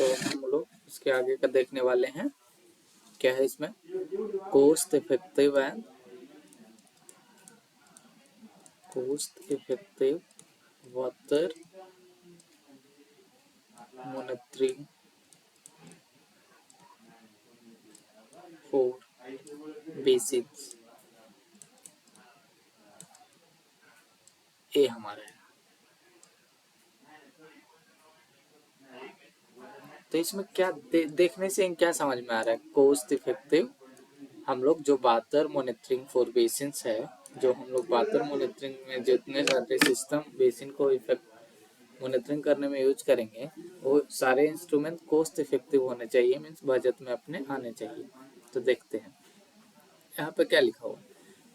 तो हम लोग इसके आगे का देखने वाले हैं। क्या है इसमें? Cost effective water monitoring for basics, ये हमारा है। तो इसमें क्या देखने से क्या समझ में आ रहा है? कोस्ट इफेक्टिव, हम लोग जो वाटर मॉनिटरिंग फॉर बेसिन्स है, जो हम लोग वाटर मॉनिटरिंग में जितने सारे सिस्टम बेसिन को इफेक्ट मॉनिटरिंग करने में यूज करेंगे, वो सारे इंस्ट्रूमेंट कोस्ट इफेक्टिव होने चाहिए, मीन्स बजट में अपने आने चाहिए। तो देखते हैं यहाँ पे क्या लिखा हुआ।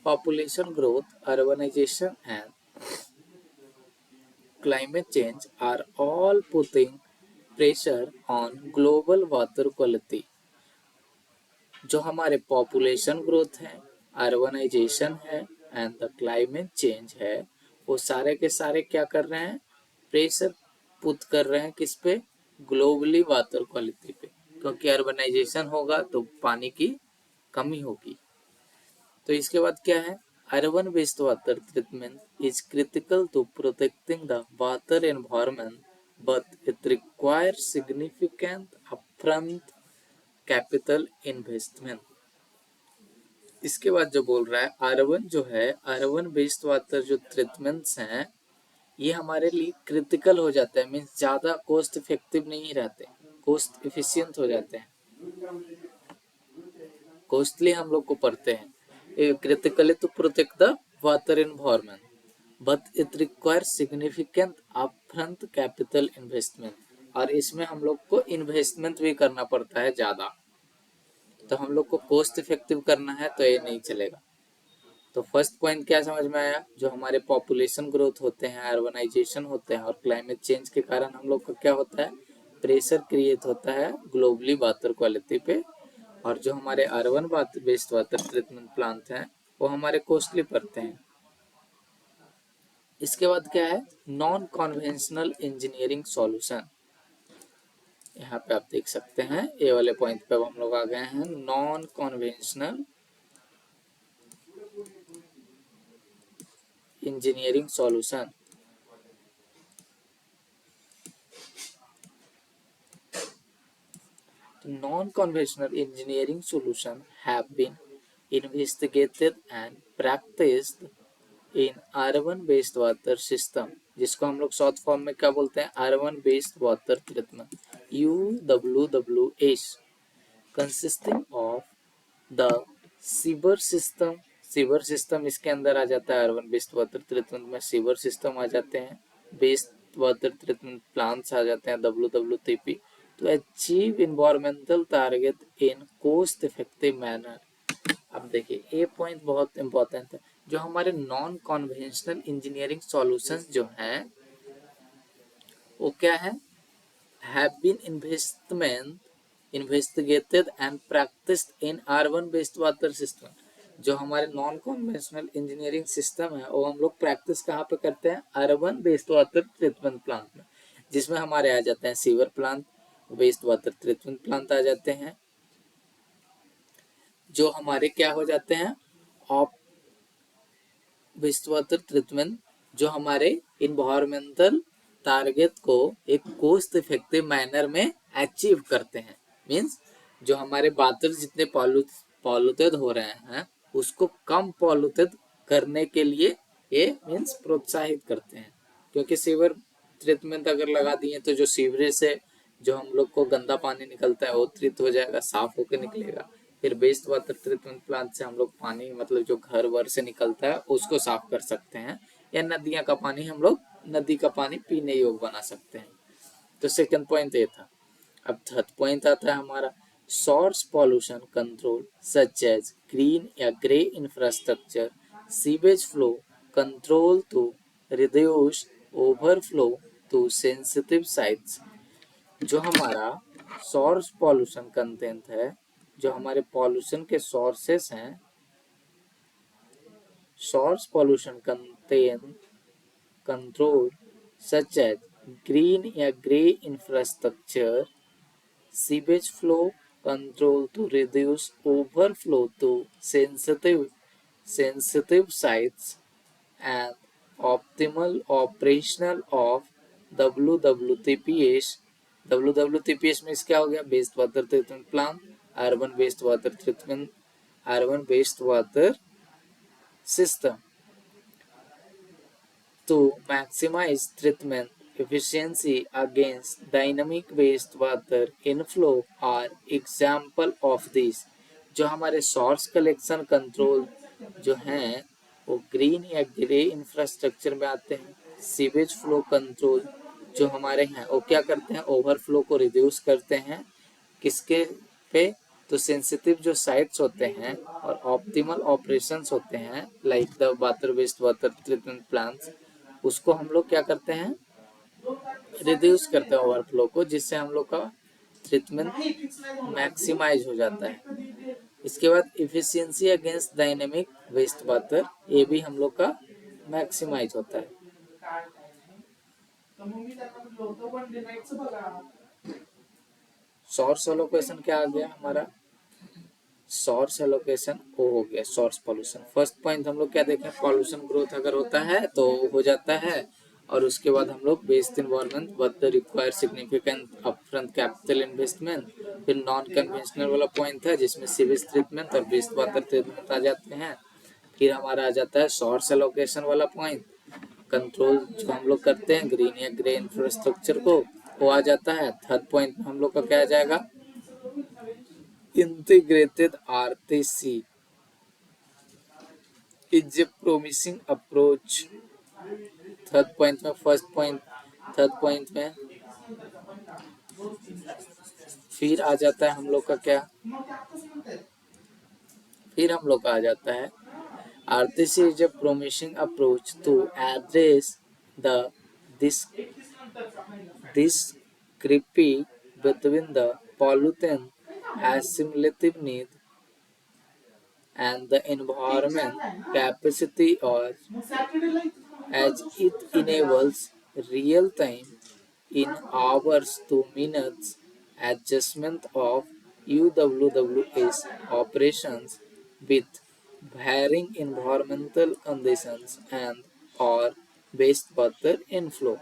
Population growth, urbanization and climate change are all putting pressure on global water quality। जो हमारे पॉपुलेशन ग्रोथ है, अर्बनाइजेशन है एंड द क्लाइमेट चेंज है, वो सारे के सारे क्या कर रहे हैं? प्रेशर पुट कर रहे हैं किस पे? ग्लोबली वाटर क्वालिटी पे, क्योंकि अर्बनाइजेशन होगा तो पानी की कमी होगी। तो इसके बाद क्या है? Urban waste water treatment is critical to protecting the water environment but it requires significant upfront capital investment. इसके बाद जो बोल रहा है, अर्बन जो है, अर्बन वेस्ट वाटर जो ट्रीटमेंट्स हैं, ये हमारे लिए क्रिटिकल हो जाता है, मीन्स ज़्यादा कॉस्ट इफेक्टिव नहीं रहते, कॉस्ट इफिशियंट हो जाते हैं, कॉस्टली हम लोग को पड़ते हैं। critically to protect the water environment, but it requires significant upfront capital investment। और इसमें हम लोग को इन्वेस्टमेंट भी करना पड़ता है ज़्यादा, तो हम लोग को कॉस्ट इफेक्टिव करना है तो ये नहीं चलेगा। तो फर्स्ट पॉइंट क्या समझ में आया? जो हमारे पॉपुलेशन ग्रोथ होते हैं, अर्बनाइजेशन होते हैं और क्लाइमेट चेंज के कारण हम लोग का क्या होता है? प्रेशर क्रिएट होता है ग्लोबली वाटर क्वालिटी पे, और जो हमारे urban waste water treatment plant हैं वो हमारे कॉस्टली पड़ते हैं। इसके बाद क्या है? Non conventional engineering solution. यहाँ पे आप देख सकते हैं, ये वाले पॉइंट पे हम लोग आ गए हैं। Non conventional engineering solution. Non-conventional engineering solutions have been investigated and practiced in urban wastewater system, जिसको हम लोग शॉर्ट फॉर्म में क्या बोलते हैं? Urban waste water treatment, UWWS, consisting of the sewer system. Sewer system इसके अंदर आ जाता है, अर्बन वेस्ट वाटर ट्रीटमेंट में सीवर सिस्टम आ जाते हैं, वेस्ट वाटर ट्रीटमेंट प्लांट्स आ जाते हैं, WWTP, to achieve environmental target in cost effective manner। अब देखिए, ये पॉइंट बहुत इंपॉर्टेंट है। जो हमारे नॉन कन्वेंशनल इंजीनियरिंग सॉल्यूशंस जो हैं, वो क्या है? Have been investigated and practised in urban waste water system. जो हमारे नॉन कन्वेंशनल इंजीनियरिंग सिस्टम है, वो हम लोग प्रैक्टिस कहाँ पे करते हैं? Urban waste water treatment plant में, जिसमें हमारे आ जाते हैं sewer plant, waste water treatment plant आ जाते हैं, जो हमारे क्या हो जाते हैं? ऑफ वेस्ट वाटर ट्रीटमेंट, जो हमारे इन्वायरमेंटल टारगेट को एक कोस्ट इफेक्टिव मैनर में अचीव करते हैं। मीन्स जो हमारे वाटर जितने पॉल्यूटेड हो रहे हैं, उसको कम पॉल्यूटेड करने के लिए ये मीन्स प्रोत्साहित करते हैं। क्योंकि सीवर ट्रीटमेंट अगर लगा दिए तो जो सीवरेज से जो हम लोग को गंदा पानी निकलता है वो ट्रीट हो जाएगा, साफ होकर निकलेगा। फिर वेस्ट वाटर ट्रीटमेंट प्लांट से हम लोग पानी, मतलब जो घर वर से निकलता है उसको साफ कर सकते हैं, या नदियां का पानी हम लोग नदी का पानी पीने योग्य बना सकते हैं। तो सेकंड पॉइंट ये था। अब थर्ड पॉइंट आता है हमारा, source pollution control such as green या grey infrastructure, sewage flow control to reduce overflow to sensitive sites. जो हमारा सोर्स पॉल्यूशन कंटेंट है, जो हमारे पॉल्यूशन के सोर्सेस हैं, source pollution control such as green या grey infrastructure Sewage flow control to reduce overflow to sensitive sites and optimal operational of WWTPS. WWTPS में क्या हो गया? Waste water treatment plant, urban waste water treatment, urban waste water system to maximize treatment efficiency against dynamic wastewater inflow are example of this. जो हमारे source collection control जो हैं वो green या ग्रे इंफ्रास्ट्रक्चर में आते हैं। सीवेज फ्लो कंट्रोल जो हमारे हैं वो क्या करते हैं? ओवरफ्लो को रिड्यूस करते हैं। किसके पे? तो सेंसिटिव जो साइट्स होते हैं और ऑप्टिमल ऑपरेशंस होते हैं like the water waste water treatment plants, उसको हम लोग क्या करते हैं? रिड्यूस करते हैं ओवरफ्लो को, जिससे हम लोग का ट्रीटमेंट मैक्सिमाइज हो जाता है। इसके बाद efficiency against dynamic waste water, ये भी हम लोग का मैक्सिमाइज होता है। सोर्स एलोकेशन क्या आ गया हमारा? सोर्स एलोकेशन वो हो गया सोर्स पॉल्यूशन। फर्स्ट पॉइंट हम लोग क्या देखें? पॉल्यूशन ग्रोथ अगर होता है तो हो जाता है, और उसके बाद हम लोग waste environment but require significant upfront capital investment. फिर नॉन कन्वेंशनल वाला पॉइंट है जिसमें सीवेज ट्रीटमेंट और वेस्ट वाटर ट्रीटमेंट आ जाते हैं। फिर हमारा आ जाता है सोर्स एलोकेशन वाला पॉइंट, कंट्रोल जो हम लोग करते हैं ग्रीन या ग्रे इंफ्रास्ट्रक्चर को, वो आ जाता है। थर्ड पॉइंट में हम लोग का क्या आ जाएगा? Integrated RTC is a promising approach। Third point में थर्ड पॉइंट में फिर आ जाता है हम लोग का क्या? फिर हम लोग का आ जाता है RTC is a promising approach to address the discrepancy between the pollutant assimilative need and the environment capacity, or as it enables real time in hours to minutes adjustment of UWWS operations with varying environmental conditions and or wastewater inflow।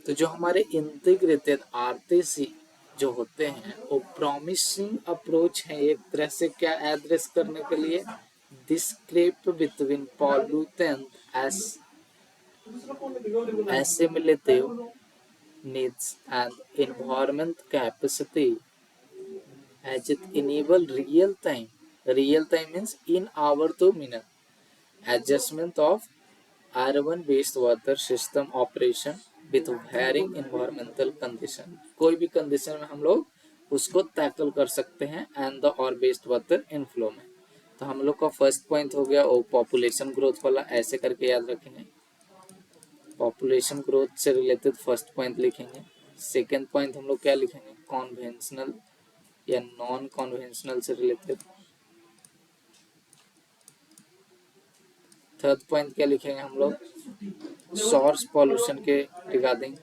तो जो हमारे integrated RTC जो होते हैं वो promising approach है एक तरह से क्या एड्रेस करने के लिए? Discrepancy between pollutant assimilative needs and environment capacity, as it enable real time means in hour to minute adjustment of urban wastewater system operation with varying environmental condition। कोई भी कंडीशन में हम लोग उसको टैकल कर सकते हैं एंड द और वेस्ट वाटर इनफ्लो में। तो हम लोग का फर्स्ट पॉइंट हो गया वो पॉपुलेशन ग्रोथ वाला, ऐसे करके याद रखेंगे। पॉपुलेशन ग्रोथ से रिलेटेड फर्स्ट पॉइंट लिखेंगे। सेकेंड पॉइंट हम लोग क्या लिखेंगे? कॉन्वेंशनल या नॉन कॉन्वेंशनल से रिलेटेड। थर्ड पॉइंट क्या लिखेंगे हम लोग? सोर्स पॉल्यूशन के रिगार्डिंग,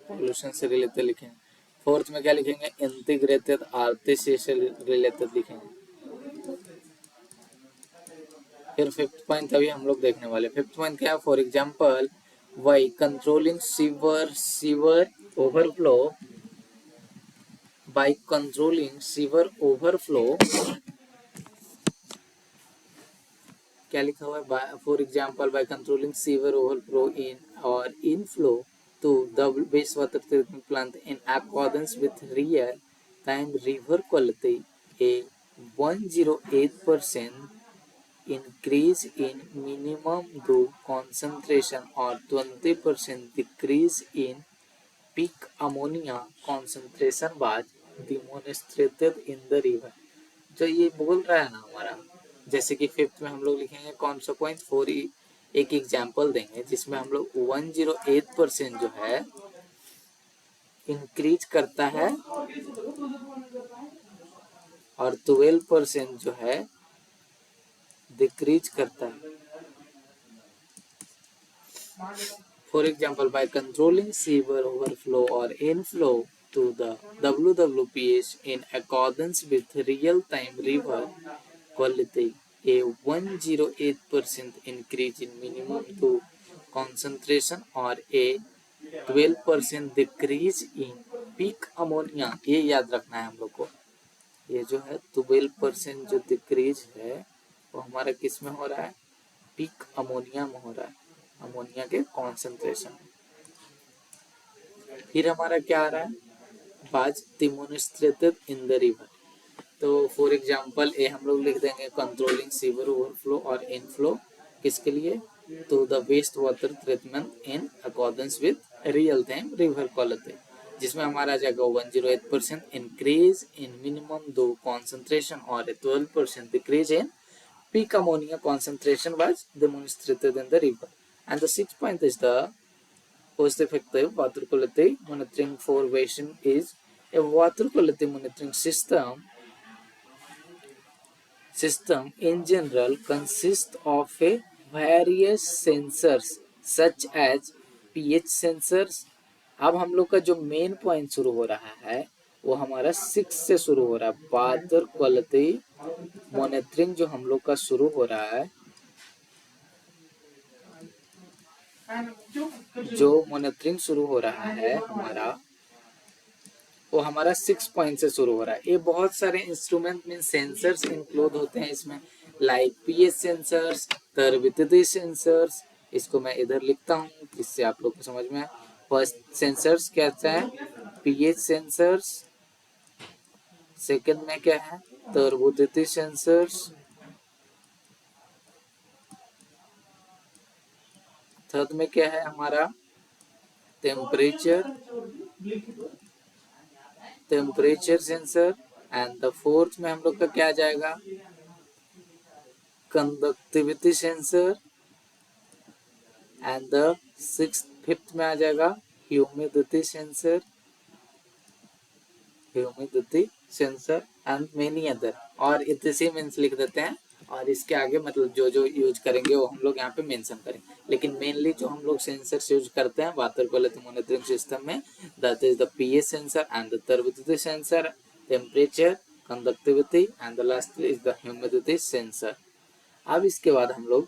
पॉल्यूशन से रिलेटेड लिखेंगे। फोर्थ में क्या लिखेंगे? इंटीग्रेटेड आरटीसी से रिलेटेड लिखेंगे। फिर फिफ्थ पॉइंट अभी हम लोग देखने वाले। फिफ्थ पॉइंट क्या है? For example by controlling sewer overflow, by controlling sewer overflow, क्या लिखा हुआ है? For example by controlling sewer overflow in और inflow to the wastewater treatment plant in accordance with real time river quality, a 108% increase in minimum due concentration or 20% decrease in peak ammonia concentration was demonstrated in the river। जो ये बोल रहा है ना हमारा, जैसे कि फिफ्थ में हम लोग लिखेंगे कौन सा पॉइंट? फोर एक एग्जाम्पल देंगे जिसमें हम लोग 108% जो है इंक्रीज करता है और 12% जो है डिक्रीज करता है। For example, by controlling sewer overflow or inflow to the WWPH in accordance with real-time river quality, a 108% increase in minimum to concentration or a 12% decrease in peak ammonia, ये याद रखना है हम लोग को। ये जो है 12% जो डिक्रीज है वो हमारा किस में हो रहा है, पीक अमोनिया में हो रहा है, अमोनिया के कॉन्सेंट्रेशन। फिर हमारा क्या आ रहा है, was demonstrated in the river. तो फॉर एग्जांपल ए हम लोग लिख देंगे कंट्रोलिंग सीवर ओवरफ्लो और इनफ्लो, किसके लिए, तो the waste water treatment in accordance with real time river quality, जिसमें हमारा आ जाएगा 108% increase in minimum DO concentration और 12% decrease in peak ammonia concentration was demonstrated in the river. And the sixth point is the cost-effective water quality monitoring for basin is a water quality monitoring system in general consists of a various sensors such as pH sensors. अब हम लोग का जो main point शुरू हो रहा है वो हमारा 6 से शुरू हो रहा है, वाटर क्वालिटी मॉनिटरिंग जो हम लोग का शुरू हो रहा है, जो मॉनिटरिंग शुरू हो रहा है हमारा, वो हमारा 6 पॉइंट से शुरू हो रहा है। ये बहुत सारे इंस्ट्रूमेंट मीन सेंसर्स इंक्लूड होते हैं इसमें, like pH sensors, turbidity sensors. इसको मैं इधर लिखता हूँ जिससे आप लोग को समझ में आए। फर्स्ट सेंसर्स क्या है, पीएच सेंसर्स। सेकंड में क्या है, टर्बिडिटी सेंसर्स। थर्ड में क्या है हमारा, temperature sensor. And the fourth में हम लोग का क्या आ जाएगा, conductivity sensor. And the fifth में आ जाएगा humidity sensor, and many other. और इतने मीन्स लिख देते हैं और इसके आगे मतलब जो जो यूज करेंगे वो हम लोग यहाँ पे मेंशन करेंगे। लेकिन मेनली जो हम लोग सेंसर्स यूज करते हैं वाटर क्वालिटी मॉनिटरिंग सिस्टम में, that is the pH sensor and the turbidity sensor, temperature, conductivity and the last is the humidity sensor. अब इसके बाद हम लोग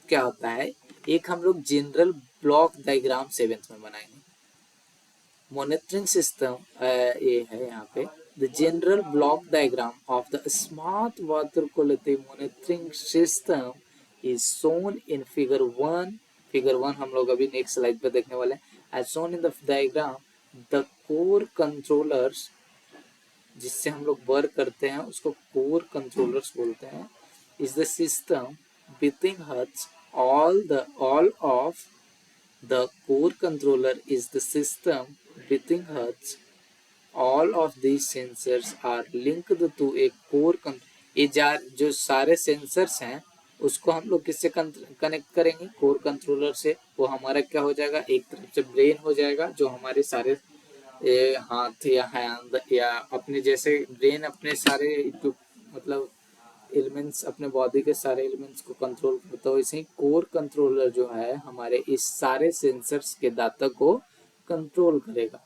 क्या होता है, एक हम लोग जनरल ब्लॉक डायग्राम 7th में बनाएंगे। मॉनिटरिंग सिस्टम ये है यहाँ पे, the general block diagram of the smart water quality monitoring system is shown in figure 1। Figure 1 हम लोग अभी नेक्स्ट स्लाइड पे देखने वाले हैं। As shown in the diagram, the core controllers, जिससे हम लोग वर्क करते हैं उसको कोर कंट्रोलर्स बोलते हैं, is the system within which all of the core controller is the system within which all of these sensors are linked to a core ये जो सारे सेंसर्स हैं उसको हम लोग किससे कनेक्ट करेंगे, कोर कंट्रोलर से। वो हमारा क्या हो जाएगा, एक तरफ से ब्रेन हो जाएगा जो हमारे सारे हाथ या हैंड या अपने जैसे ब्रेन अपने सारे मतलब एलिमेंट्स, अपने बॉडी के सारे एलिमेंट्स को कंट्रोल करता है, वैसे ही कोर कंट्रोलर जो है हमारे इस सारे सेंसर्स के डाटा को कंट्रोल करेगा।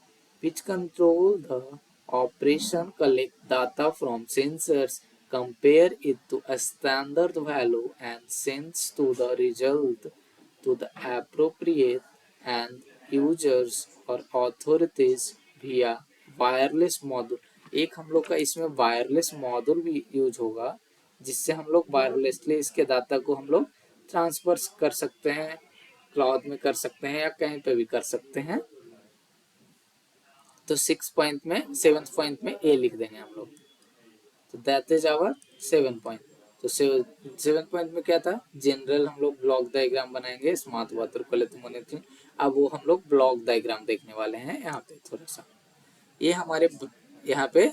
Which control the operation, collect data from sensors, compare it to a standard value and sense to the result to the appropriate end users और अथॉरिटीज विया वायरलेस मॉड्यूल। एक हम लोग का इसमें wireless module भी use होगा, जिससे हम लोग वायरलेसली इसके डाटा को हम लोग ट्रांसफर कर सकते हैं, क्लाउड में कर सकते हैं या कहीं पे भी कर सकते हैं। तो 6 पॉइंट में 7th पॉइंट में ए लिख देंगे हम लोग, तो दैट इज आवर 7 पॉइंट। तो 7 पॉइंट में क्या था, जनरल हम लोग ब्लॉक डायग्राम बनाएंगे स्मार्ट वाटर क्वालिटी मॉनिटरिंग। अब वो हम लोग ब्लॉक डायग्राम देखने वाले हैं यहाँ पे थोड़ा सा। ये हमारे यहाँ पे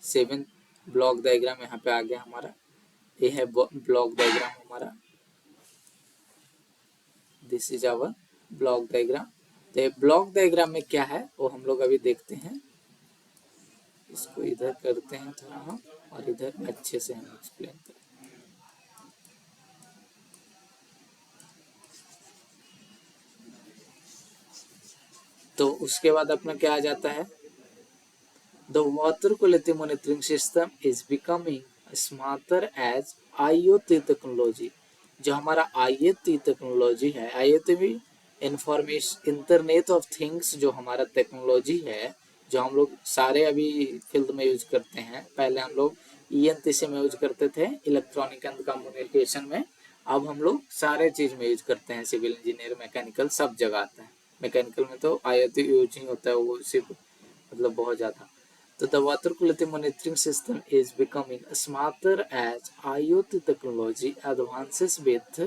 7 ब्लॉक डायग्राम यहाँ पे आ गया हमारा। ये है ब्लॉक डायग्राम हमारा, this is our block diagram. तो ब्लॉक डायग्राम में क्या है वो हम लोग अभी देखते हैं। इसको इधर करते हैं थोड़ा हम, और इधर अच्छे से हम एक्सप्लेन करते हैं। तो उसके बाद अपना क्या आ जाता है, the water quality monitoring system is becoming smarter as IoT technology. जो हमारा IoT टेक्नोलॉजी है, IoT भी इंफॉर्मेशन इंटरनेट ऑफ थिंग्स, जो हमारा टेक्नोलॉजी है, जो हम लोग सारे अभी फील्ड में यूज करते हैं। पहले हम लोग ENTC में यूज करते थे, इलेक्ट्रॉनिक एंड कम्युनिकेशन में। अब हम लोग सारे चीज में यूज करते हैं, सिविल इंजीनियर, मैकेनिकल, सब जगह आता है। मैकेनिकल में तो IoT यूज ही होता है, वो सिर्फ मतलब बहुत ज़्यादा। तो the water quality monitoring system is becoming smarter as IoT technology advances with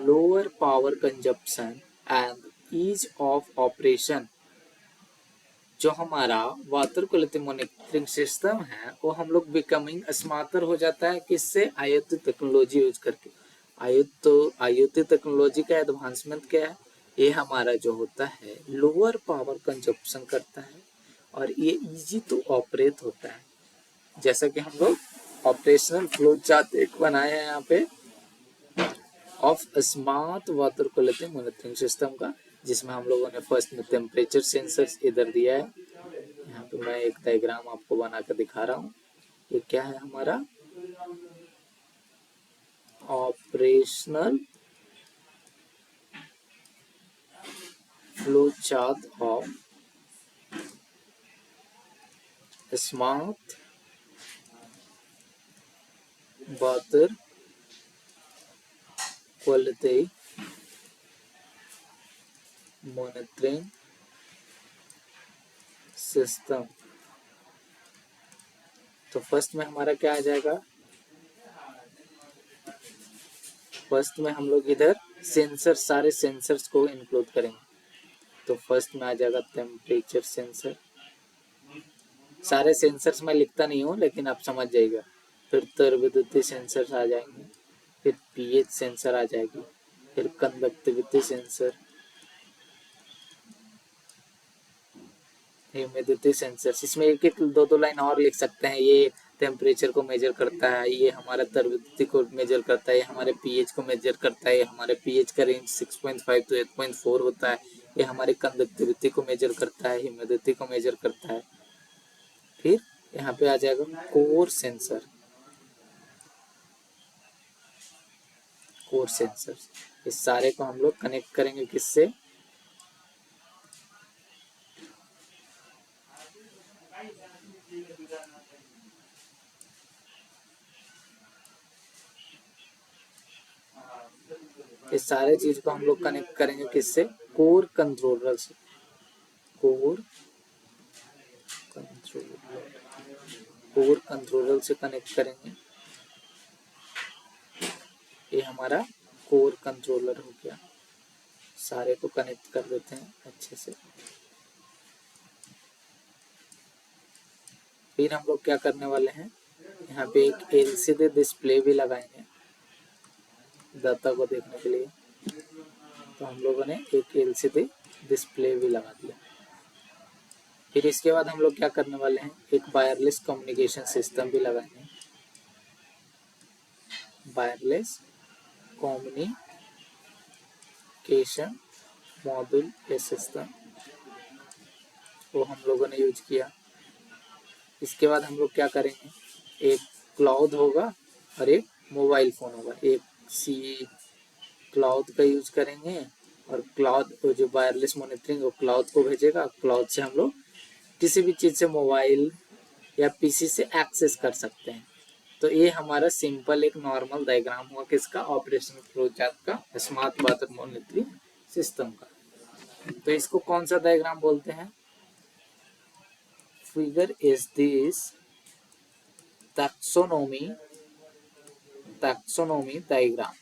lower power consumption and ease of operation। जो हमारा वाटर क्वालिटी मॉनिटरिंग सिस्टम है वो हम लोग बिकमिंग स्मार्टर हो जाता है, किससे, IoT टेक्नोलॉजी यूज करके। IoT टेक्नोलॉजी का एडवांसमेंट क्या है, ये हमारा जो होता है लोअर पावर कंजप्शन करता है और ये इजी टू ऑपरेट होता है। जैसा कि हम लोग ऑपरेशनल फ्लो चार्ट एक बनाए हैं यहाँ पे of smart water quality monitoring system का, जिसमें हम लोगों ने फर्स्ट में टेम्परेचर सेंसर्स इधर दिया है। यहाँ पे मैं एक डायग्राम आपको बना कर दिखा रहा हूँ। ये क्या है हमारा operational flow chart of smart water quality monitoring system. तो फर्स्ट में हमारा क्या आ जाएगा, फर्स्ट में हम लोग इधर सेंसर, सारे सेंसर्स को इंक्लूड करेंगे। तो फर्स्ट में आ जाएगा टेम्परेचर सेंसर। सारे सेंसर्स मैं लिखता नहीं हूँ, लेकिन आप समझ जाइएगा। फिर तरविद्युतीय सेंसर्स आ जाएंगे, फिर pH सेंसर आ जाएगी, फिर कंडक्टिविटी सेंसर, ह्यूमिडिटी सेंसर्स। इसमें एक एक दो दो लाइन और लिख सकते हैं। ये टेम्परेचर को मेजर करता है, ये हमारा तरविद्युती को मेजर करता है, ये हमारे pH को मेजर करता है, ये हमारे pH का रेंज 6.5 to 8.4 होता है, ये हमारी कंडक्टिविटी को मेजर करता है, ह्यूमिडिटी को मेजर करता है। फिर यहाँ पे आ जाएगा कोर सेंसर, कोर सेंसर। इस सारे को हम लोग कनेक्ट करेंगे किससे, इस सारे चीज को हम लोग कनेक्ट करेंगे किससे, कोर कंट्रोलर से। कोर कंट्रोलर, कोर कंट्रोलर से कनेक्ट करेंगे। ये हमारा कोर कंट्रोलर हो गया। सारे को कनेक्ट कर देते हैं अच्छे से। फिर हम लोग क्या करने वाले हैं, यहाँ पे एक LCD डिस्प्ले भी लगाएंगे डाटा को देखने के लिए। तो हम लोगों ने एक LCD डिस्प्ले भी लगा दिया। फिर इसके बाद हम लोग क्या करने वाले हैं, एक वायरलेस कम्युनिकेशन सिस्टम भी लगाएंगे। वायरलेस कम्युनिकेशन मॉड्यूल ये सिस्टम वो हम लोगों ने यूज किया। इसके बाद हम लोग क्या करेंगे, एक क्लाउड होगा और एक मोबाइल फ़ोन होगा। एक क्लाउड का यूज करेंगे और क्लाउड जो वायरलेस मॉनिटरिंग वो क्लाउड को भेजेगा। क्लाउड से हम लोग किसी भी चीज़ से मोबाइल या PC से एक्सेस कर सकते हैं। तो ये हमारा सिंपल एक नॉर्मल डायग्राम हुआ किसका, ऑपरेशनल फ्लो चार्ट का, स्मार्ट वाटर मॉनिटरिंग सिस्टम का। तो इसको कौन सा डायग्राम बोलते हैं, figure is this taxonomy diagram.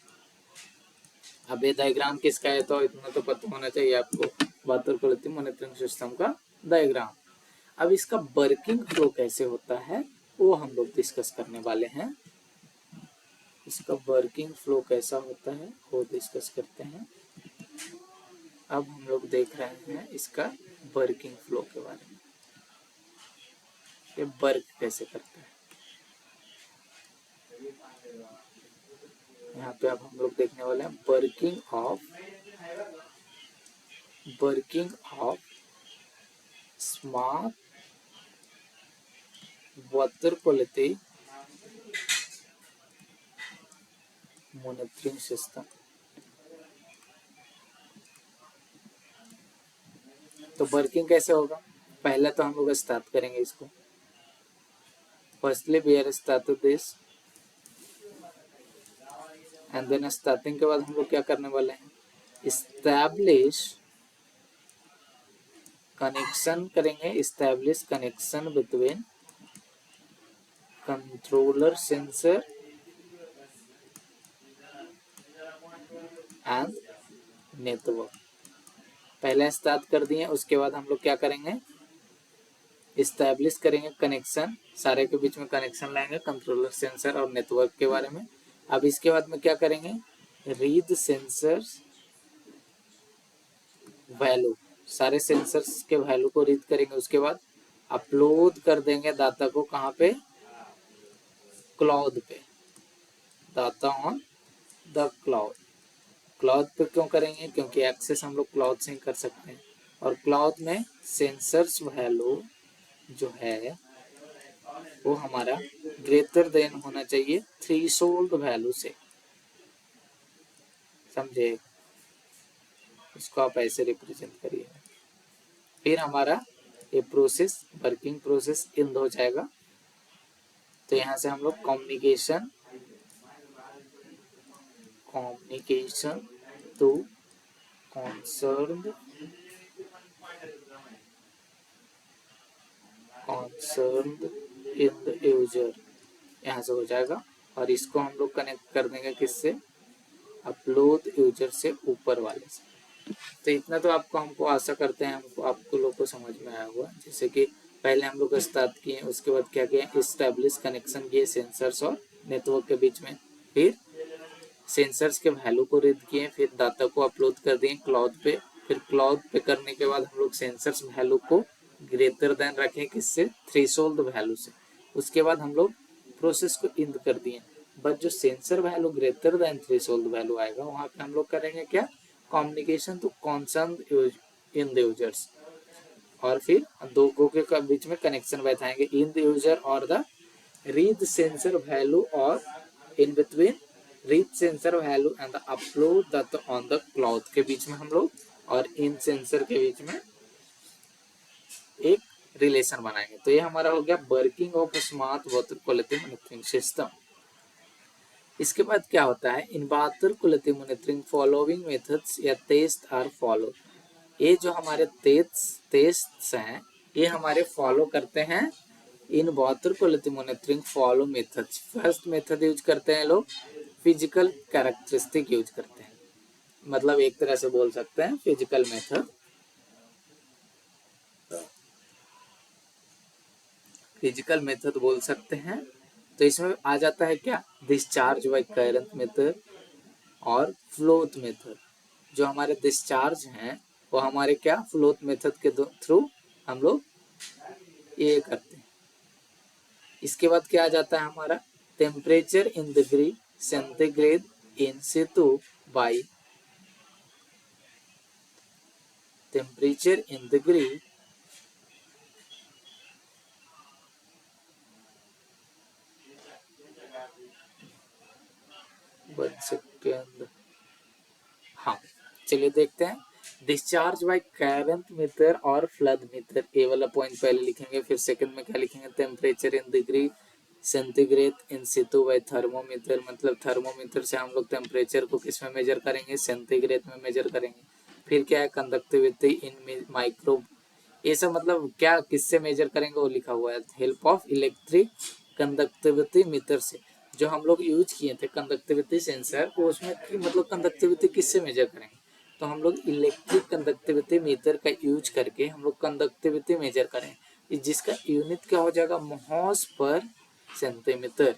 अब ये डायग्राम किसका है, तो इतना तो पता होना चाहिए आपको, वाटर क्वालिटी मॉनिटरिंग सिस्टम का डायग्राम। अब इसका वर्किंग फ्लो कैसे होता है वो हम लोग डिस्कस करने वाले हैं। इसका वर्किंग फ्लो कैसा होता है वो डिस्कस करते हैं। अब हम लोग देख रहे हैं इसका वर्किंग फ्लो के बारे में, ये वर्क कैसे करता है। यहाँ पे अब हम लोग देखने वाले हैं working of working of smart water quality monitoring system. तो वर्किंग कैसे होगा, पहले तो हम लोग स्टार्ट करेंगे इसको। Firstly we are start this and then starting के बाद हम लोग क्या करने वाले हैं, इस्टेब्लिश कनेक्शन करेंगे, establish connection between controller sensor and network. पहले स्टार्ट कर दिए, उसके बाद हम लोग क्या करेंगे, इस्टेब्लिश करेंगे कनेक्शन, सारे के बीच में कनेक्शन लाएंगे कंट्रोलर सेंसर और नेटवर्क के बारे में। अब इसके बाद में क्या करेंगे, रीड सेंसर्स वैल्यू, सारे सेंसर्स के वैल्यू को रीड करेंगे। उसके बाद अपलोड कर देंगे डाटा को, कहाँ पे, क्लाउड पे, data on the cloud. Cloud पे क्यों करेंगे, क्योंकि एक्सेस हम लोग क्लाउड से ही कर सकते हैं। और क्लाउड में सेंसर्स वैल्यू जो है वो हमारा ग्रेटर देन होना चाहिए थ्रेशोल्ड वैल्यू से, समझे, इसको आप ऐसे रिप्रेजेंट करिए। फिर हमारा ये प्रोसेस, वर्किंग प्रोसेस इंड हो जाएगा। तो यहाँ से हम लोग communication to concerned in the user, यहाँ से हो जाएगा। और इसको हम लोग कनेक्ट कर देंगे किससे, अपलोड यूजर से, ऊपर वाले से। तो इतना तो आपको, हमको आशा करते हैं हमको आपको लोग को समझ में आया हुआ। जैसे कि पहले हम लोग स्टार्ट किए, उसके बाद क्या किए, इस्टेब्लिश कनेक्शन किए सेंसर्स और नेटवर्क के बीच में, फिर सेंसर्स के वैल्यू को रीड किए, फिर डाटा को अपलोड कर दिए क्लाउड पे। फिर क्लाउड पे करने के बाद हम लोग सेंसर्स वैल्यू को ग्रेटर देन रखें किससे, थ्रेशोल्ड वैल्यू से। उसके बाद हम लोग प्रोसेस को इंड कर दिए। बट जो sensor value greater than threshold value आएगा, वहां पे हम लोग करेंगे क्या, communication to concern in the users. और फिर दो गो के बीच में कनेक्शन बैठाएंगे, इन द यूजर और द रीड सेंसर वैल्यू, और in between read sensor value and the upload that on the cloud के बीच में हम लोग, और इन सेंसर के बीच में एक रिलेशन बनाएंगे। तो ये हमारा हो गया working of smart water quality monitoring system. इसके बाद क्या होता है, in water quality monitoring following methods या टेस्ट आर फॉलो। ये जो हमारे टेस्ट हैं, ये हमारे फॉलो करते हैं in water quality monitoring follow methods. First method use करते हैं लोग, फिजिकल कैरेक्टरिस्टिक यूज करते हैं, मतलब एक तरह से बोल सकते हैं फिजिकल मेथड। फिजिकल मेथड बोल सकते हैं। तो इसमें आ जाता है क्या, डिस्चार्ज बाय करंट मेथड और फ्लोट मेथड। जो हमारे डिस्चार्ज हैं वो हमारे क्या, फ्लोट मेथड के थ्रू हम लोग ये करते हैं। इसके बाद क्या आ जाता है हमारा, temperature in degree centigrade in situ by temperature in degree second. हाँ, चलिए देखते हैं, डिस्चार्ज बाय करंट मीटर और फ्लड मीटर, ए वाला पॉइंट पहले लिखेंगे, फिर सेकंड में क्या लिखेंगे, temperature in degree centigrade in situ by thermometer. मतलब थर्मोमीटर से हम लोग टेम्परेचर को किस में मेजर करेंगे, सेंटीग्रेड में मेजर करेंगे। फिर क्या है, कंडक्टिविटी इन माइक्रो, ये सब मतलब क्या, किससे मेजर करेंगे वो लिखा हुआ है, help of electric conductivity meter से। जो हम लोग यूज किए थे कंडक्टिविटी सेंसर, वो उसमें मतलब कंडक्टिविटी किससे मेजर करेंगे, तो हम लोग इलेक्ट्रिक कंडक्टिविटी मीटर का यूज करके हम लोग कंडक्टिविटी मेजर करें, जिसका यूनिट क्या हो जाएगा, मोहस पर सेंटीमीटर।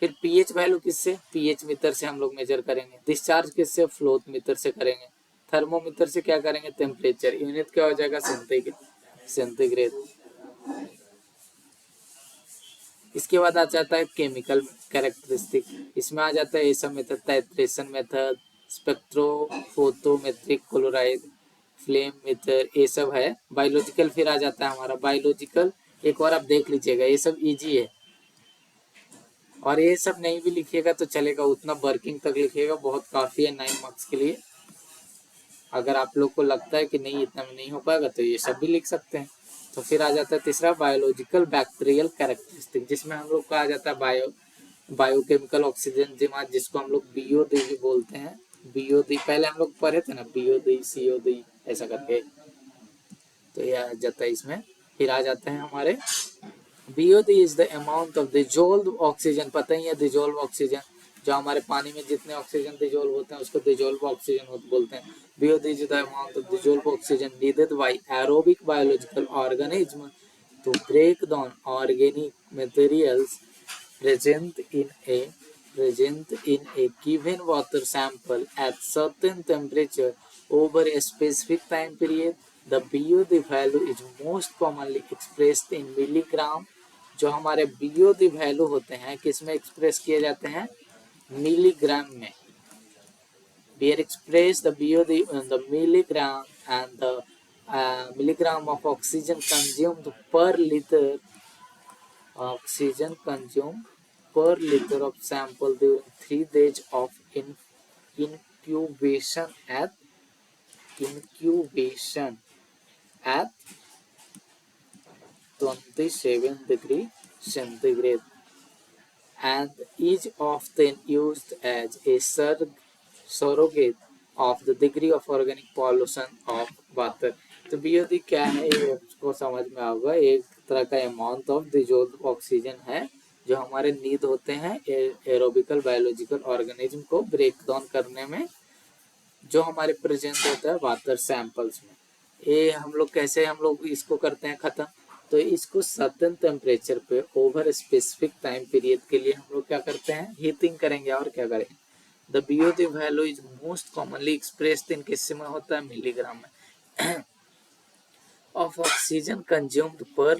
फिर पीएच वैल्यू किससे, पीएच मीटर से हम लोग मेजर करेंगे। डिस्चार्ज किससे, फ्लोट मीटर से करेंगे। थर्मोमीटर से क्या करेंगे, टेम्परेचर, यूनिट क्या हो जाएगा, सेंटीग्रेड। इसके बाद आ जाता है केमिकल कैरेक्टरिस्टिक, इसमें आ जाता है ऐसा method, titration method, spectrophotometric, chloride, flame meter, ये सब है। बायोलॉजिकल फिर आ जाता है हमारा बायोलॉजिकल, एक बार आप देख लीजिएगा, ये सब इजी है। और ये सब नहीं भी लिखिएगा तो चलेगा, उतना वर्किंग तक लिखिएगा बहुत काफ़ी है 9 मार्क्स के लिए। अगर आप लोग को लगता है कि नहीं इतना में नहीं हो पाएगा तो ये सब भी लिख सकते हैं। तो फिर आ जाता है तीसरा बायोलॉजिकल बैक्टीरियल कैरेक्टरिस्टिक, जिसमें हम लोग का आ जाता है बायोकेमिकल ऑक्सीजन डिमांड, जिसको हम लोग बीओडी भी बोलते हैं। बीओडी पहले हम लोग पढ़े थे ना, बीओडी सीओडी ऐसा करके, तो ये आ जाता है इसमें। फिर आ जाते हैं हमारे BOD is the amount of dissolve oxygen, पता ही है डिजोल्व ऑक्सीजन, जो हमारे पानी में जितने ऑक्सीजन डिजोल्व होते हैं उसको डिजोल्व ऑक्सीजन बोलते हैं। BOD is the amount of dissolve oxygen needed bye aerobic biological organism to break down organic materials present in a given water sample at certain temperature over a specific time period. The BOD value is most commonly expressed in milligram. जो हमारे BOD value होते हैं किस में express किए जाते हैं, milligram में। We are expressed the BOD in the milligram, and the milligram of oxygen consumed per liter of sample during 3 days of incubation at 27 degrees centigrade, and is often used as a surrogate of the degree of organic pollution of water. तो BOD क्या है ये आपको समझ में आएगा, एक तरह का अमाउंट ऑफ डिजोल्व ऑक्सीजन है जो हमारे नीड होते हैं एरोबिकल बायोलॉजिकल ऑर्गेनिज्म को ब्रेक डाउन करने में, जो हमारे प्रेजेंट होता है वाटर सैंपल्स में। ये हम लोग कैसे हम लोग इसको करते हैं खत्म, तो इसको सर्टेन टेम्परेचर पे ओवर स्पेसिफिक टाइम पीरियड के लिए हम लोग क्या करते हैं, हीटिंग करेंगे और क्या करेंगे। The BOD value is most commonly expressed in किस में होता है, मिलीग्राम में, ऑफ ऑक्सीजन कंज्यूम्ड पर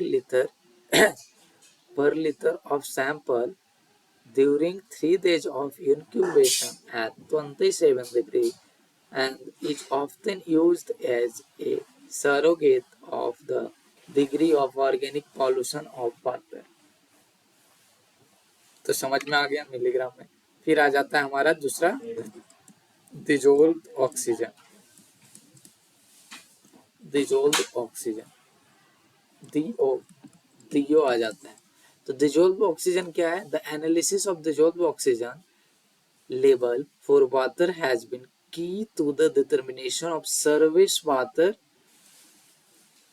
liter of sample during 3 days of incubation at 27 degrees, and is often used as a surrogate of the degree of organic pollution of water. तो समझ में आ गया मिलीग्राम में। फिर आ जाता है हमारा दूसरा डिजोल्व ऑक्सीजन। DO आ जाता है। तो डिजोल्व ऑक्सीजन क्या है, the analysis of dissolve oxygen level for water has been key to the determination of service water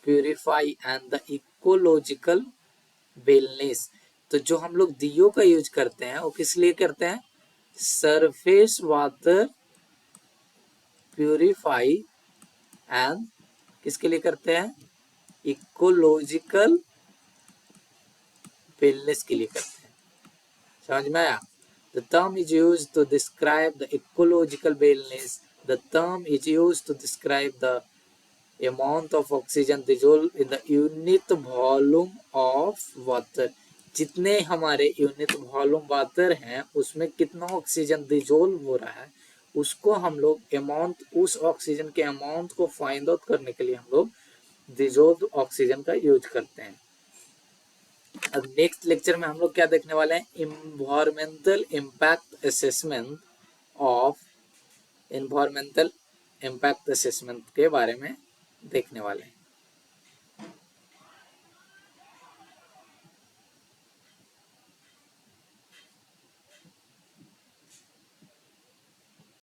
purify and the ecological balance. तो जो हम लोग DO का यूज करते हैं वो किस लिए करते हैं, सरफेस वाटर प्यूरिफाई एंड किसके लिए करते हैं, इकोलॉजिकल बैलेंस के लिए करते हैं। समझ में आया। The term is used to describe the ecological balance. The term is used to describe the amount of oxygen dissolved in the unit volume of water. जितने हमारे यूनिट वॉल्यूम वाटर हैं उसमें कितना ऑक्सीजन डिजोल्व हो रहा है, उसको हम लोग अमाउंट, उस ऑक्सीजन के अमाउंट को फाइंड आउट करने के लिए हम लोग डिजोल्व ऑक्सीजन का यूज करते हैं। अब नेक्स्ट लेक्चर में हम लोग क्या देखने वाले हैं, इन्वायरमेंटल इम्पैक्ट असेसमेंट के बारे में देखने वाले हैं।